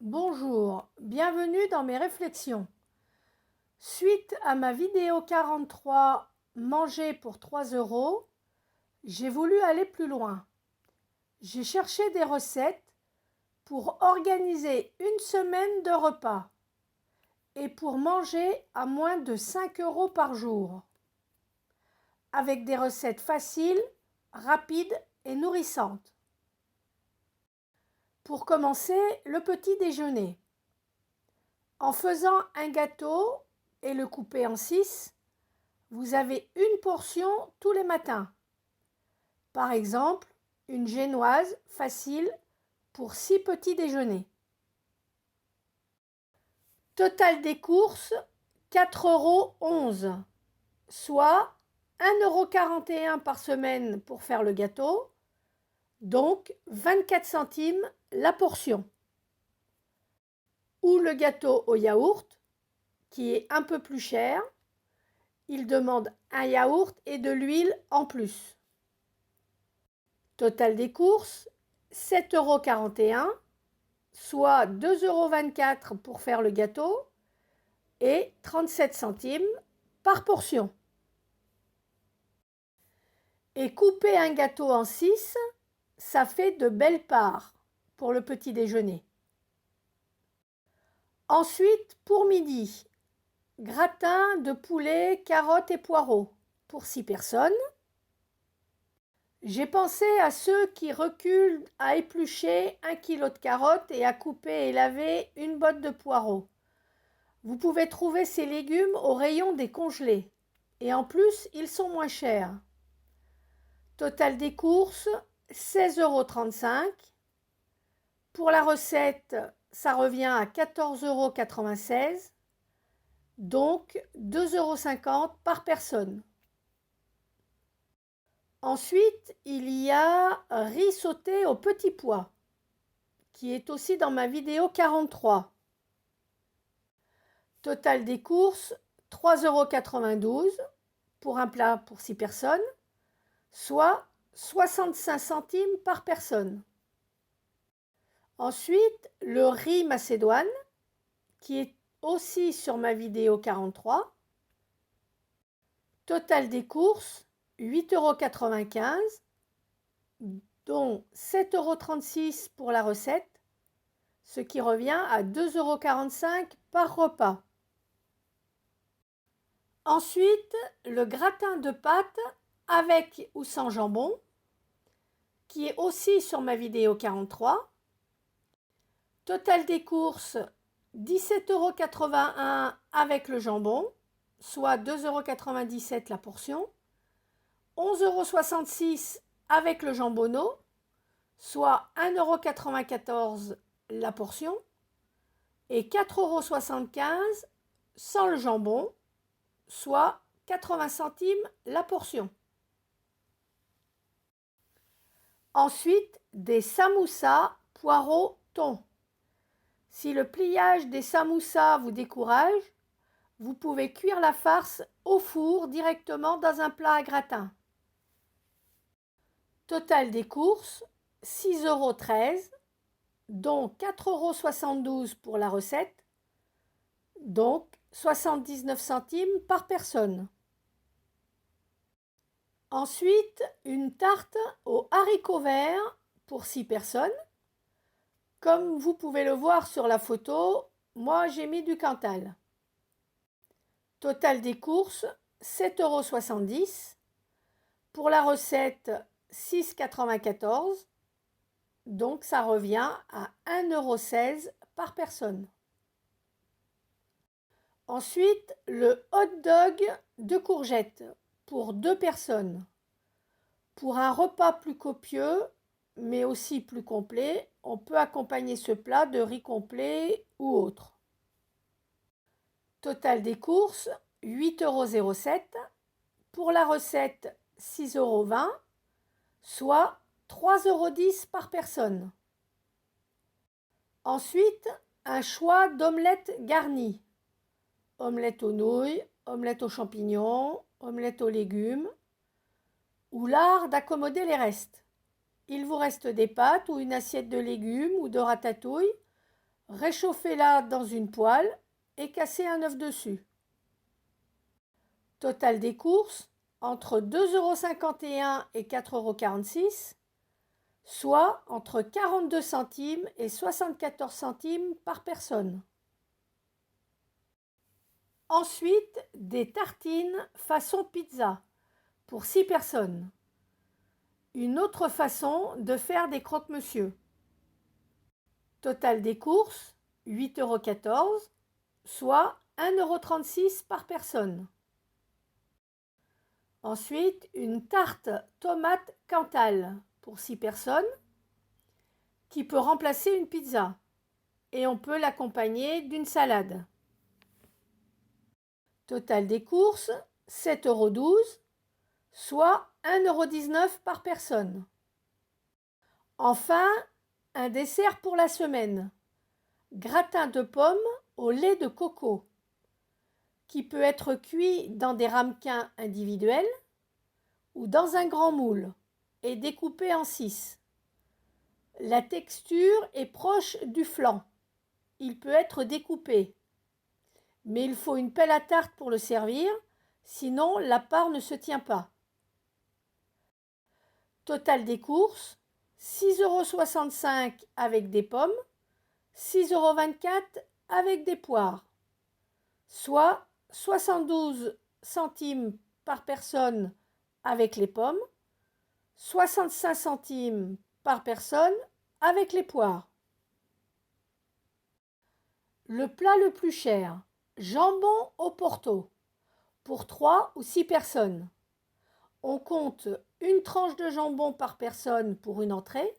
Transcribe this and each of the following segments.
Bonjour, bienvenue dans mes réflexions. Suite à ma vidéo 43 Manger pour 3 euros, j'ai voulu aller plus loin. J'ai cherché des recettes pour organiser une semaine de repas et pour manger à moins de 5 euros par jour, avec des recettes faciles, rapides et nourrissantes. Pour commencer, le petit déjeuner. En faisant un gâteau et le couper en 6, vous avez une portion tous les matins. Par exemple, une génoise facile pour 6 petits déjeuners. Total des courses, 4,11 €, soit 1,41 € par semaine pour faire le gâteau, donc 24 centimes la portion. Ou le gâteau au yaourt, qui est un peu plus cher. Il demande un yaourt et de l'huile en plus. Total des courses, 7,41 €, soit 2,24 € pour faire le gâteau et 37 centimes par portion. Et couper un gâteau en 6, ça fait de belles parts pour le petit déjeuner. Ensuite, pour midi, gratin de poulet, carottes et poireaux pour 6 personnes. J'ai pensé à ceux qui reculent à éplucher 1 kg de carottes et à couper et laver une botte de poireaux. Vous pouvez trouver ces légumes au rayon des congelés. Et en plus, ils sont moins chers. Total des courses, 16,35 €. Pour la recette, ça revient à 14,96 €, donc 2,50 € par personne. Ensuite, il y a riz sauté au petit pois, qui est aussi dans ma vidéo 43. Total des courses, 3,92 € pour un plat pour 6 personnes, soit 65 centimes par personne. Ensuite, le riz macédoine, qui est aussi sur ma vidéo 43. Total des courses, 8,95 €, dont 7,36 € pour la recette, ce qui revient à 2,45 € par repas. Ensuite, le gratin de pâtes avec ou sans jambon, qui est aussi sur ma vidéo 43. Total des courses, 17,81 € avec le jambon, soit 2,97 € la portion. 11,66 € avec le jambonneau, soit 1,94 € la portion. Et 4,75 € sans le jambon, soit 80 centimes la portion. Ensuite, des samoussas poireaux thon. Si le pliage des samoussas vous décourage, vous pouvez cuire la farce au four directement dans un plat à gratin. Total des courses, 6,13 €, dont 4,72 € pour la recette, donc 79 centimes par personne. Ensuite, une tarte aux haricots verts pour 6 personnes. Comme vous pouvez le voir sur la photo, moi j'ai mis du Cantal. Total des courses, 7,70 €. Pour la recette, 6,94 €. Donc ça revient à 1,16 € par personne. Ensuite, le hot dog de courgettes pour 2 personnes. Pour un repas plus copieux, mais aussi plus complet, on peut accompagner ce plat de riz complet ou autre. Total des courses, 8,07 €. Pour la recette, 6,20 €, soit 3,10 € par personne. Ensuite, un choix d'omelette garnie. Omelette aux nouilles, omelette aux champignons, omelette aux légumes, ou l'art d'accommoder les restes. Il vous reste des pâtes ou une assiette de légumes ou de ratatouille. Réchauffez-la dans une poêle et cassez un œuf dessus. Total des courses, entre 2,51 € et 4,46 €, soit entre 42 centimes et 74 centimes par personne. Ensuite, des tartines façon pizza pour 6 personnes. Une autre façon de faire des croque-monsieur. Total des courses, 8,14 €, soit 1,36 € par personne. Ensuite, une tarte tomate Cantal pour 6 personnes qui peut remplacer une pizza et on peut l'accompagner d'une salade. Total des courses, 7,12 €, soit 1,19 € par personne. Enfin, un dessert pour la semaine. Gratin de pommes au lait de coco, qui peut être cuit dans des ramequins individuels ou dans un grand moule et découpé en 6. La texture est proche du flan. Il peut être découpé, mais il faut une pelle à tarte pour le servir, sinon la part ne se tient pas. Total des courses, 6,65 € avec des pommes, 6,24 € avec des poires, soit 72 centimes par personne avec les pommes, 65 centimes par personne avec les poires. Le plat le plus cher, jambon au Porto, pour 3 ou 6 personnes. On compte une tranche de jambon par personne pour une entrée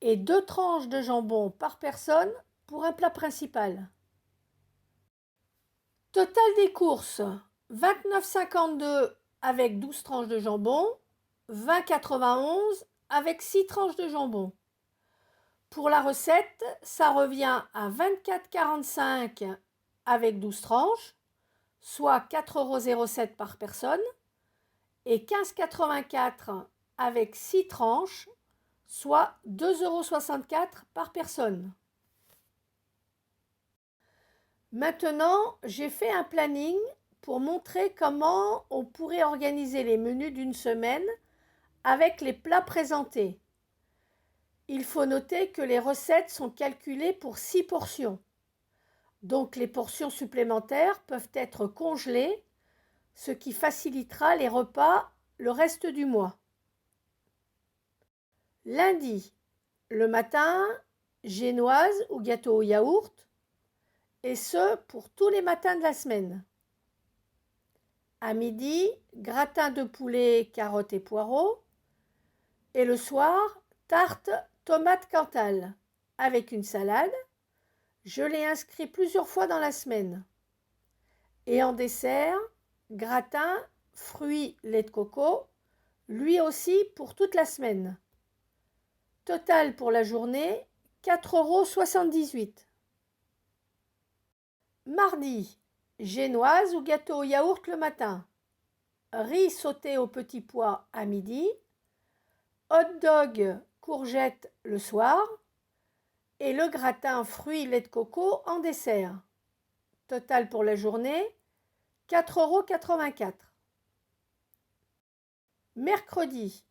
et 2 tranches de jambon par personne pour un plat principal. Total des courses, 29,52 € avec 12 tranches de jambon, 20,91 € avec 6 tranches de jambon. Pour la recette, ça revient à 24,45 € avec 12 tranches, soit 4,07 € par personne, et 15,84 € avec 6 tranches, soit 2,64 € par personne. Maintenant, j'ai fait un planning pour montrer comment on pourrait organiser les menus d'une semaine avec les plats présentés. Il faut noter que les recettes sont calculées pour 6 portions. Donc les portions supplémentaires peuvent être congelées, ce qui facilitera les repas le reste du mois. Lundi, le matin, génoise ou gâteau au yaourt, et ce pour tous les matins de la semaine. À midi, gratin de poulet, carottes et poireaux. Et le soir, tarte tomate Cantal avec une salade. Je l'ai inscrit plusieurs fois dans la semaine. Et en dessert, gratin, fruits, lait de coco, lui aussi pour toute la semaine. Total pour la journée, 4,78 €. Mardi, génoise ou gâteau au yaourt le matin. Riz sauté au petit pois à midi. Hot dog courgettes le soir. Et le gratin fruits lait de coco en dessert. Total pour la journée, 4,84 €. Mercredi,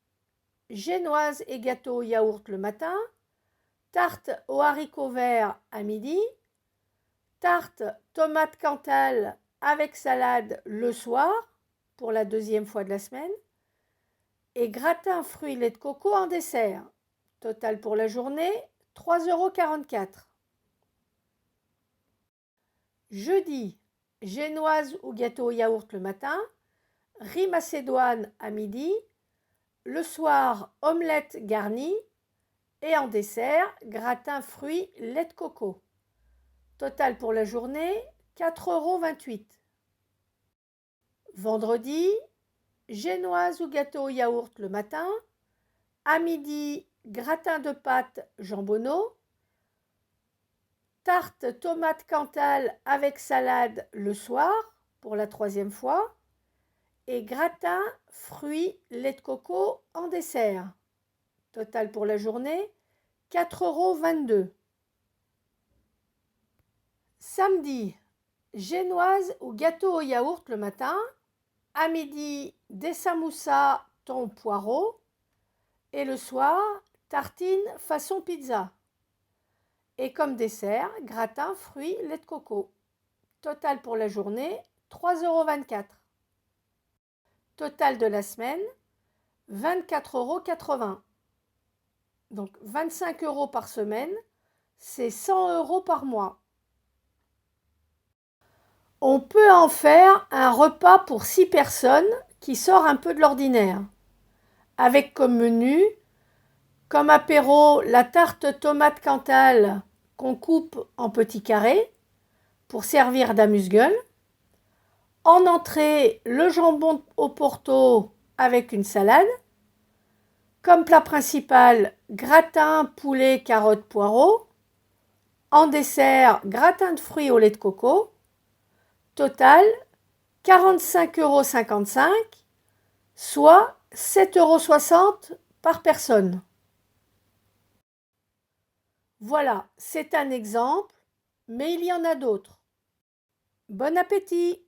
génoise et gâteau au yaourt le matin. Tarte aux haricots verts à midi. Tarte tomate Cantal avec salade le soir pour la deuxième fois de la semaine. Et gratin fruits lait de coco en dessert. Total pour la journée, 3,44 €. Jeudi, génoise ou gâteau au yaourt le matin. Riz macédoine à midi. Le soir, omelette garnie. Et en dessert, gratin fruits lait de coco. Total pour la journée, 4,28 €. Vendredi, génoise ou gâteau au yaourt le matin. À midi, gratin de pâtes jambonneau. Tarte tomate Cantal avec salade le soir pour la troisième fois. Et gratin fruits lait de coco en dessert. Total pour la journée, 4,22 €. Samedi, génoise ou gâteau au yaourt le matin. À midi, des samoussas thon poireau. Et le soir, tartine façon pizza. Et comme dessert, gratin, fruits, lait de coco. Total pour la journée, 3,24 €. Total de la semaine, 24,80 €. Donc 25 € par semaine, c'est 100 € par mois. On peut en faire un repas pour 6 personnes qui sort un peu de l'ordinaire, avec comme menu, comme apéro, la tarte tomate Cantal qu'on coupe en petits carrés pour servir d'amuse-gueule. En entrée, le jambon au Porto avec une salade. Comme plat principal, gratin, poulet, carottes, poireaux. En dessert, gratin de fruits au lait de coco. Total, 45,55 €, soit 7,60 € par personne. Voilà, c'est un exemple, mais il y en a d'autres. Bon appétit!